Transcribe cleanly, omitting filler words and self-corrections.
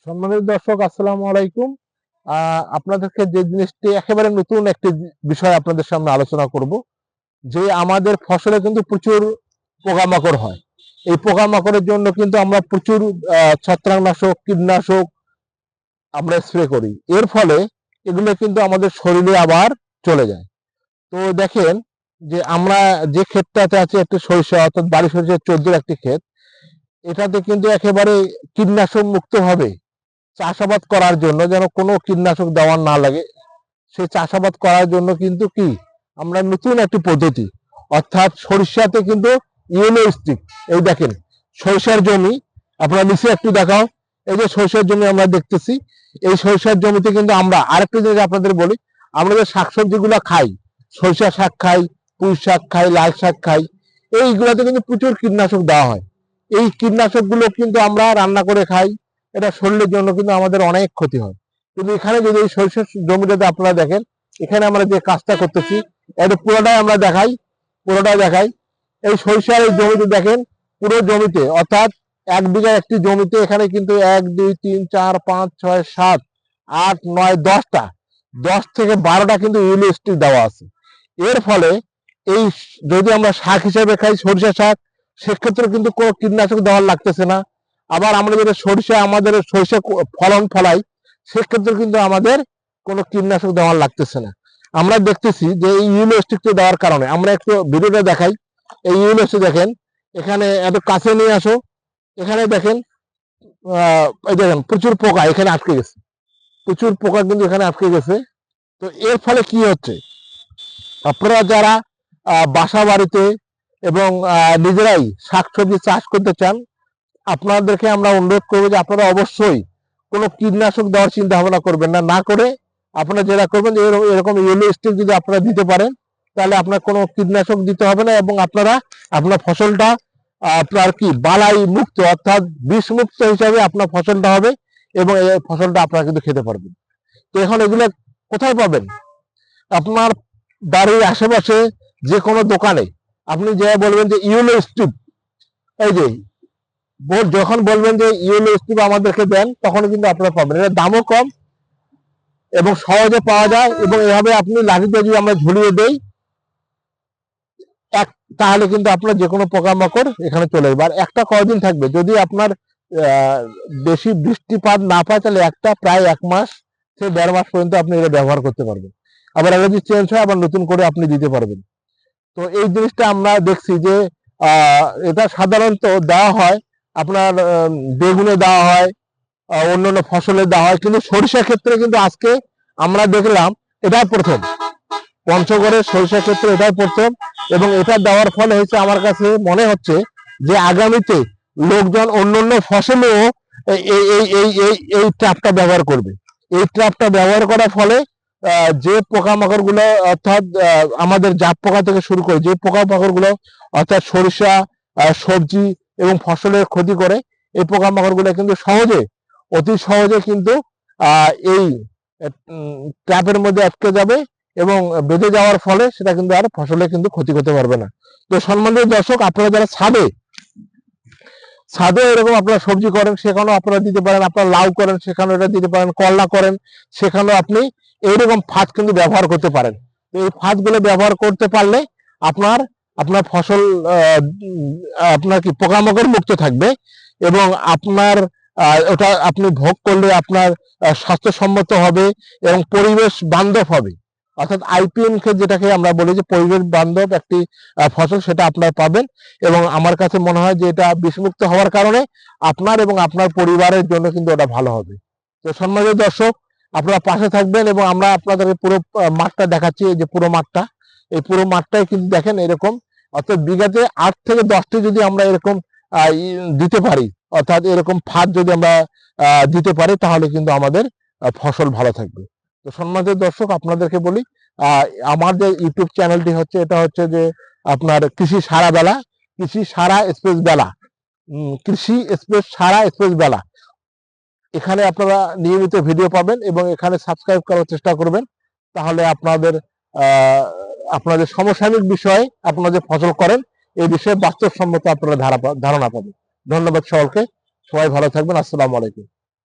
সম্মানিত দর্শক, আসসালামু আলাইকুম। আপনাদেরকে যে জিনিসটি একেবারে নতুন একটি বিষয় আপনাদের সামনে আলোচনা করব, যে আমাদের ফসলে কিন্তু প্রচুর পোকামাকড় হয়। এই পোকামাকড়ের জন্য কিন্তু আমরা প্রচুর ছত্রাকনাশক, কীটনাশক আমরা স্প্রে করি। এর ফলে এগুলো কিন্তু আমাদের শরীরে আবার চলে যায়। তো দেখেন যে আমরা যে ক্ষেতটাতে আছে একটি সরিষা, অর্থাৎ বাড়ি সরিষার 14 একটি ক্ষেত, এটাতে কিন্তু একেবারে কীটনাশক মুক্ত ভাবে চাষাবাদ করার জন্য, যেন কোনো কীটনাশক দেওয়ার না লাগে, সেই চাষাবাদ করার জন্য কিন্তু কি আমরা নতুন একটি পদ্ধতি, অর্থাৎ সরিষাতে কিন্তু ইয়েলো স্টিক, এই দেখেন সরিষার জমি, আপনারা নিচে একটু দেখাও, এই যে সরিষার জমি আমরা দেখতেছি, এই সরিষার জমিতে কিন্তু আমরা আরেকটা জিনিস আপনাদের বলি, আমরা যে শাকসবজিগুলো খাই, সরিষা শাক খাই, পুঁই শাক খাই, লাল শাক খাই, এইগুলোতে কিন্তু প্রচুর কীটনাশক দেওয়া হয়। এই কীটনাশকগুলো কিন্তু আমরা রান্না করে খাই, এটা শরীরের জন্য কিন্তু আমাদের অনেক ক্ষতি হয়। কিন্তু এখানে যদি এই সরিষার জমিটাতে আপনারা দেখেন, এখানে আমরা যে কাজটা করতেছি, এটা পুরোটাই আমরা দেখাই। এই সরিষার এই জমিতে দেখেন, পুরো জমিতে, অর্থাৎ 1 বিঘা একটি জমিতে এখানে কিন্তু 1 2 3 4 5 6 7 8 9 10টা, 10 থেকে 12টা কিন্তু ইউরিয়া স্টিক দেওয়া আছে। এর ফলে এই যদি আমরা শাক হিসেবে খাই সরিষা শাক, সেক্ষেত্রে কিন্তু কোনো কীটনাশক দেওয়ার লাগতেছে না। আবার আমরা যেটা সরিষা ফলন ফলাই, সেক্ষেত্রে কিন্তু আমাদের কোনো কীটনাশক দেওয়ার লাগতেছে না। আমরা দেখতেছি যে এই ইউরিয়া স্টিকটা দেওয়ার কারণে, আমরা একটু ভিডিওটা দেখাই। এই ইউরিয়া স্টিক দেখেন, এখানে এত কাছে নিয়ে আসো, এখানে দেখেন, এই দেখেন প্রচুর পোকা এখানে আটকে গেছে, প্রচুর পোকা কিন্তু এখানে আটকে গেছে। তো এর ফলে কি হচ্ছে, আপনারা যারা বাসা বাড়িতে এবং নিজেরাই শাকসবজি চাষ করতে চান, আপনাদেরকে আমরা অনুরোধ করবো যে আপনারা অবশ্যই কোনো কীটনাশক দেওয়ার চিন্তা ভাবনা করবেন না, না করে আপনারা যেটা করবেন যে এরকম ইয়েলো স্টিক যদি আপনারা দিতে পারেন, তাহলে আপনার কোনো কীটনাশক দিতে হবে না, এবং আপনার ফসলটা আপনার কি বালাই মুক্ত, অর্থাৎ বিষ মুক্ত হিসাবে আপনার ফসলটা হবে, এবং এই ফসলটা আপনারা কিন্তু খেতে পারবেন। তো এখন এগুলো কোথায় পাবেন? আপনার বাড়ির আশেপাশে যে কোনো দোকানে আপনি যে বলবেন যে ইয়েলো স্টিক, এই যে যখন বলবেন যে ইয়েলো স্টিক আমাদেরকে দেন, তখন কিন্তু আপনারা পাবেন। এর দামও কম এবং সহজে পাওয়া যায়, এবং এভাবে আপনি লাঠিতে যদি আমরা ঝুলিয়ে দেই, তাহলে কিন্তু আপনার যে কোনো পোকামাকড় এখানে চলে যাবে। আর একটা কয়দিন থাকবে, যদি আপনার বেশি বৃষ্টিপাত না পায়, তাহলে প্রায় 1 মাস থেকে 1.5 মাস পর্যন্ত আপনি এটা ব্যবহার করতে পারবেন। আবার এটা যদি চেঞ্জ হয়, আবার নতুন করে আপনি দিতে পারবেন। তো এই জিনিসটা আমরা দেখছি যে এটা সাধারণত দেওয়া হয় আপনার বেগুনে দেওয়া হয়, অন্যান্য ফসলে দেওয়া হয়, কিন্তু সরিষার ক্ষেত্রে কিন্তু আজকে আমরা দেখলাম এটাই প্রথম। পঞ্চগড়ের সরিষার ক্ষেত্রে এটাই প্রথম, এবং এটা দেওয়ার ফলে হচ্ছে আমার কাছে মনে হচ্ছে যে আগামীতে লোকজন অন্যান্য ফসলেও এই ট্র্যাপটা ব্যবহার করবে। এই ট্র্যাপটা ব্যবহার করার ফলে যে পোকামাকড় গুলো, অর্থাৎ আমাদের জাপ পোকা থেকে শুরু করে যে পোকামাকড় গুলো অর্থাৎ সরিষা, সবজি এবং ফসলের ক্ষতি করে, এই পোকামাকড় গুলো কিন্তু অতি সহজে কিন্তু এই ট্র্যাপের মধ্যে আটকে যাবে, এবং বেঁধে যাওয়ার ফলে সেটা কিন্তু আর ফসলে কিন্তু ক্ষতি করতে পারবে না। তো সম্মানিত দর্শক, আপনারা যারা ছাদে এরকম আপনারা সবজি করেন, সেখানেও আপনারা দিতে পারেন, আপনারা লাউ করেন সেখানেও এটা দিতে পারেন, করলা করেন সেখানেও আপনি এইরকম ফাঁদ কিন্তু ব্যবহার করতে পারেন। এই ফাঁদগুলো ব্যবহার করতে পারলে আপনার ফসল আপনার কি পোকামাকড় মুক্ত থাকবে, এবং আপনার ওটা আপনি ভোগ করলে আপনার স্বাস্থ্যসম্মত হবে এবং পরিবেশ বান্ধব হবে। অর্থাৎ আইপিএম যেটাকে আমরা বলি যে পরিবেশ বান্ধব একটি ফসল, সেটা আপনারা পাবেন। এবং আমার কাছে মনে হয় যে এটা বিষমুক্ত হওয়ার কারণে আপনার এবং আপনার পরিবারের জন্য কিন্তু ওটা ভালো হবে। তো সম্মানিত দর্শক, আপনারা পাশে থাকবেন, এবং আমরা আপনাদেরকে পুরো মাঠটা দেখাচ্ছি। এই যে পুরো মাঠটা, এই পুরো মাঠটাই কিন্তু দেখেন এরকম, অর্থাৎ বিঘাতে 8 থেকে 10টি যদি আমরা এরকম দিতে পারি, অর্থাৎ এরকম ফাঁদ যদি আমরা দিতে পারি, তাহলে কিন্তু আমাদের ফসল ভালো থাকবে। তো সম্মানিত দর্শক, আপনাদেরকে বলি, আমার যে ইউটিউব চ্যানেলটি হচ্ছে, এটা হচ্ছে যে আপনার কৃষি সারা বেলা, কৃষি সারা স্পেস বেলা, কৃষি স্পেস সারা স্পেস বেলা। এখানে আপনারা নিয়মিত ভিডিও পাবেন, এবং এখানে সাবস্ক্রাইব করার চেষ্টা করবেন, তাহলে আপনাদের সমসাময়িক বিষয়ে আপনারা যে ফসল করেন, এই বিষয়ে বাস্তবসম্মত আপনারা ধারণা পাবেন। ধন্যবাদ সকলকে, সবাই ভালো থাকবেন। আসসালামু আলাইকুম।